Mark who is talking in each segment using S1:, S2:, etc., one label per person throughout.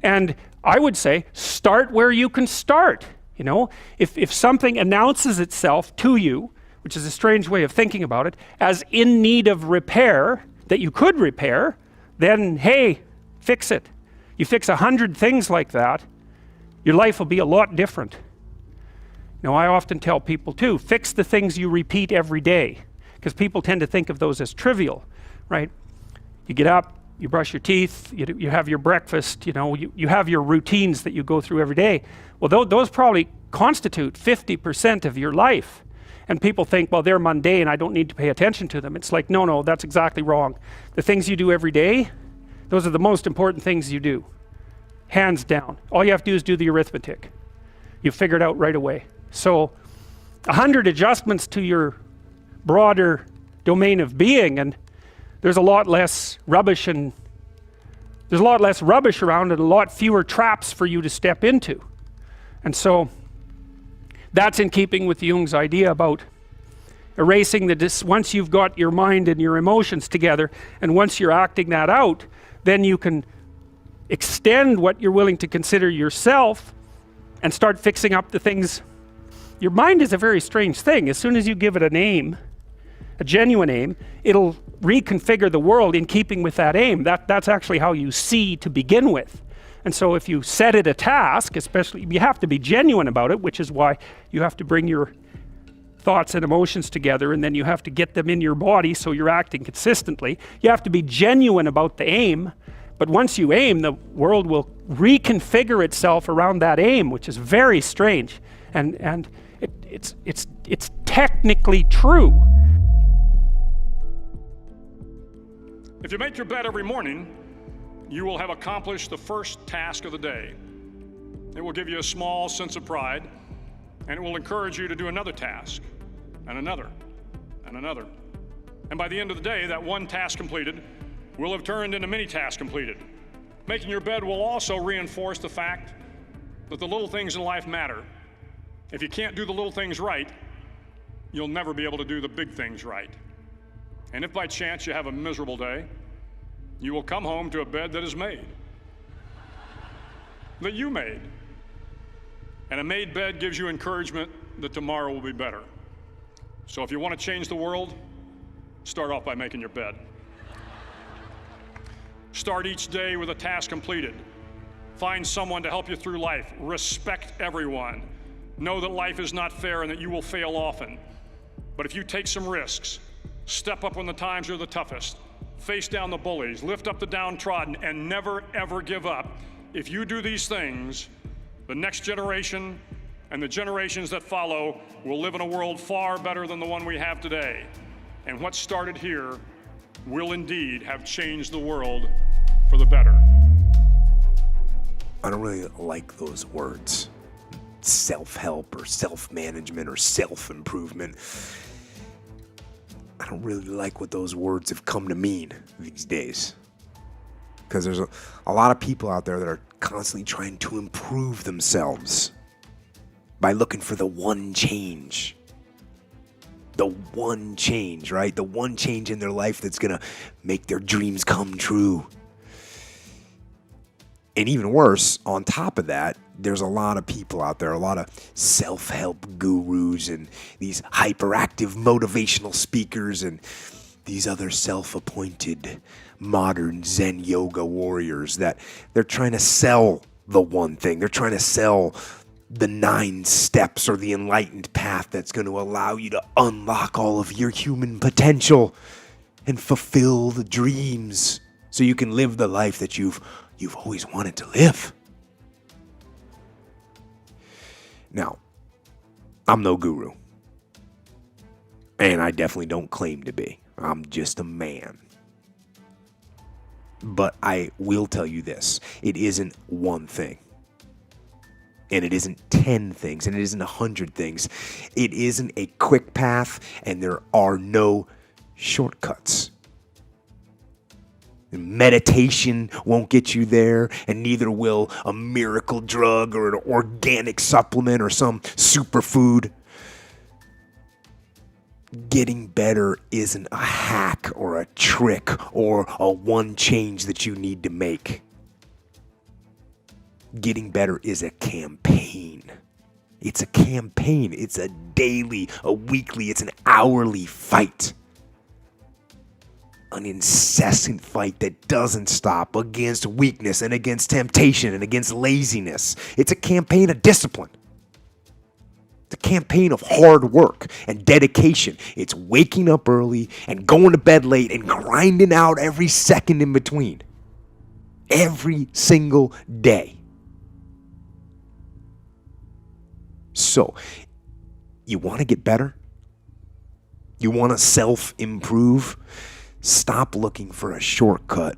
S1: And I would say, start where you can start. You know, if something announces itself to you, which is a strange way of thinking about it, as in need of repair, that you could repair, then hey, fix it. You fix 100 things like that, your life will be a lot different. Now, I often tell people too, fix the things you repeat every day, because people tend to think of those as trivial, right? You get up, you brush your teeth, you have your breakfast, you know, you have your routines that you go through every day. Well, those probably constitute 50% of your life. And people think, well, they're mundane, I don't need to pay attention to them. It's like, no, that's exactly wrong. The things you do every day, those are the most important things you do. Hands down. All you have to do is do the arithmetic. You figure it out right away. So 100 adjustments to your broader domain of being, and there's a lot less rubbish around and a lot fewer traps for you to step into. And so that's in keeping with Jung's idea about erasing once you've got your mind and your emotions together, and once you're acting that out, then you can extend what you're willing to consider yourself and start fixing up the things. Your mind is a very strange thing. As soon as you give it a name, a genuine aim, it'll reconfigure the world in keeping with that aim. That's actually how you see to begin with. And so if you set it a task, especially, you have to be genuine about it, which is why you have to bring your thoughts and emotions together, and then you have to get them in your body so you're acting consistently. You have to be genuine about the aim, but once you aim, the world will reconfigure itself around that aim, which is very strange. And it's technically true.
S2: If you make your bed every morning, you will have accomplished the first task of the day. It will give you a small sense of pride, and it will encourage you to do another task, and another, and another. And by the end of the day, that one task completed will have turned into many tasks completed. Making your bed will also reinforce the fact that the little things in life matter. If you can't do the little things right, you'll never be able to do the big things right. And if by chance you have a miserable day, you will come home to a bed that is made, that you made. And a made bed gives you encouragement that tomorrow will be better. So if you want to change the world, start off by making your bed. Start each day with a task completed. Find someone to help you through life. Respect everyone. Know that life is not fair and that you will fail often. But if you take some risks, step up when the times are the toughest, face down the bullies, lift up the downtrodden, and never ever give up. If you do these things, the next generation and the generations that follow will live in a world far better than the one we have today. And what started here will indeed have changed the world for the better.
S3: I don't really like those words. Self-help or self-management or self-improvement. I don't really like what those words have come to mean these days. Because there's a lot of people out there that are constantly trying to improve themselves by looking for the one change. The one change, right? The one change in their life that's going to make their dreams come true. And even worse, on top of that, there's a lot of people out there, a lot of self-help gurus and these hyperactive motivational speakers and these other self-appointed modern Zen yoga warriors that they're trying to sell the one thing. They're trying to sell the 9 steps or the enlightened path that's going to allow you to unlock all of your human potential and fulfill the dreams so you can live the life that you've always wanted to live. Now, I'm no guru. And I definitely don't claim to be. I'm just a man. But I will tell you this. It isn't one thing. And it isn't 10 things. And it isn't 100 things. It isn't a quick path. And there are no shortcuts. Meditation won't get you there, and neither will a miracle drug or an organic supplement or some superfood. Getting better isn't a hack or a trick or a one change that you need to make. Getting better is a campaign. It's a campaign. It's a daily, a weekly, it's an hourly fight. An incessant fight that doesn't stop against weakness and against temptation and against laziness. It's a campaign of discipline. It's a campaign of hard work and dedication. It's waking up early and going to bed late and grinding out every second in between. Every single day. So, you want to get better? You want to self-improve? Stop looking for a shortcut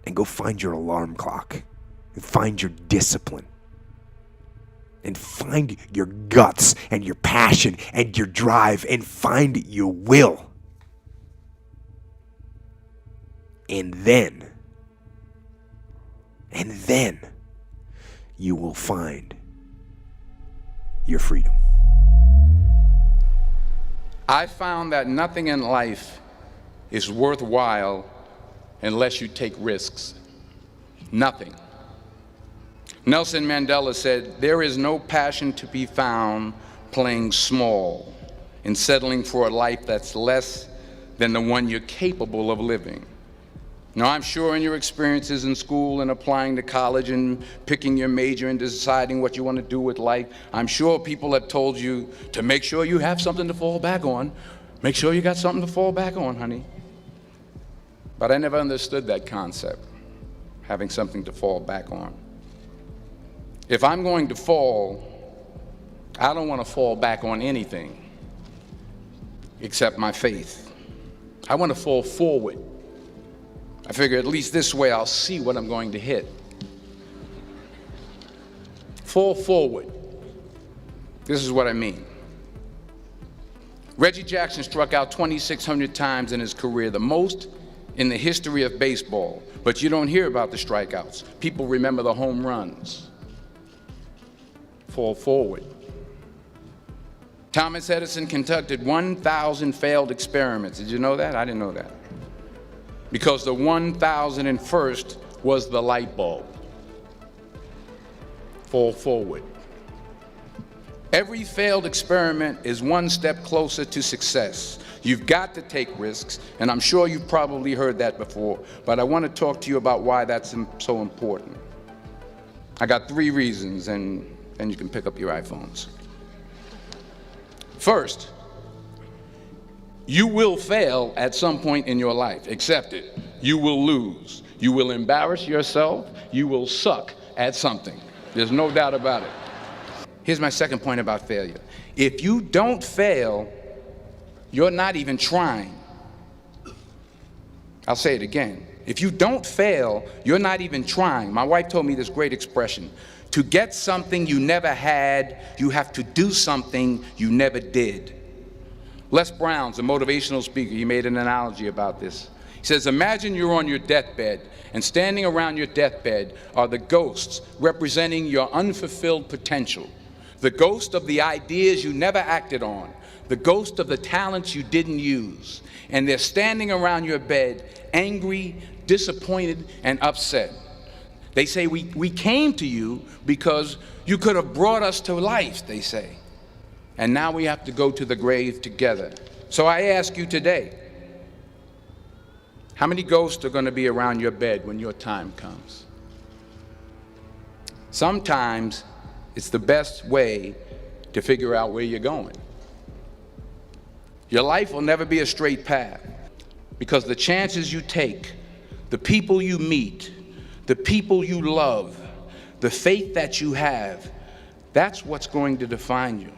S3: and go find your alarm clock and find your discipline and find your guts and your passion and your drive and find your will. And then you will find your freedom.
S4: I found that nothing in life is worthwhile unless you take risks. Nothing. Nelson Mandela said, "There is no passion to be found playing small and settling for a life that's less than the one you're capable of living." Now, I'm sure in your experiences in school and applying to college and picking your major and deciding what you want to do with life, I'm sure people have told you to make sure you have something to fall back on. Make sure you got something to fall back on, honey. But I never understood that concept, having something to fall back on. If I'm going to fall, I don't want to fall back on anything except my faith. I want to fall forward. I figure at least this way I'll see what I'm going to hit. Fall forward. This is what I mean. Reggie Jackson struck out 2,600 times in his career, the most in the history of baseball. But you don't hear about the strikeouts. People remember the home runs. Fall forward. Thomas Edison conducted 1,000 failed experiments. Did you know that? I didn't know that. Because the 1,001st was the light bulb. Fall forward. Every failed experiment is one step closer to success. You've got to take risks, and I'm sure you've probably heard that before, but I want to talk to you about why that's so important. I got 3 reasons, and then you can pick up your iPhones. First, you will fail at some point in your life. Accept it. You will lose. You will embarrass yourself. You will suck at something. There's no doubt about it. Here's my second point about failure. If you don't fail, you're not even trying. I'll say it again. If you don't fail, you're not even trying. My wife told me this great expression. To get something you never had, you have to do something you never did. Les Brown's a motivational speaker. He made an analogy about this. He says, imagine you're on your deathbed, and standing around your deathbed are the ghosts representing your unfulfilled potential. The ghost of the ideas you never acted on. The ghost of the talents you didn't use. And they're standing around your bed, angry, disappointed, and upset. They say, we came to you because you could have brought us to life, they say. And now we have to go to the grave together. So I ask you today, how many ghosts are going to be around your bed when your time comes? Sometimes it's the best way to figure out where you're going. Your life will never be a straight path because the chances you take, the people you meet, the people you love, the faith that you have, that's what's going to define you.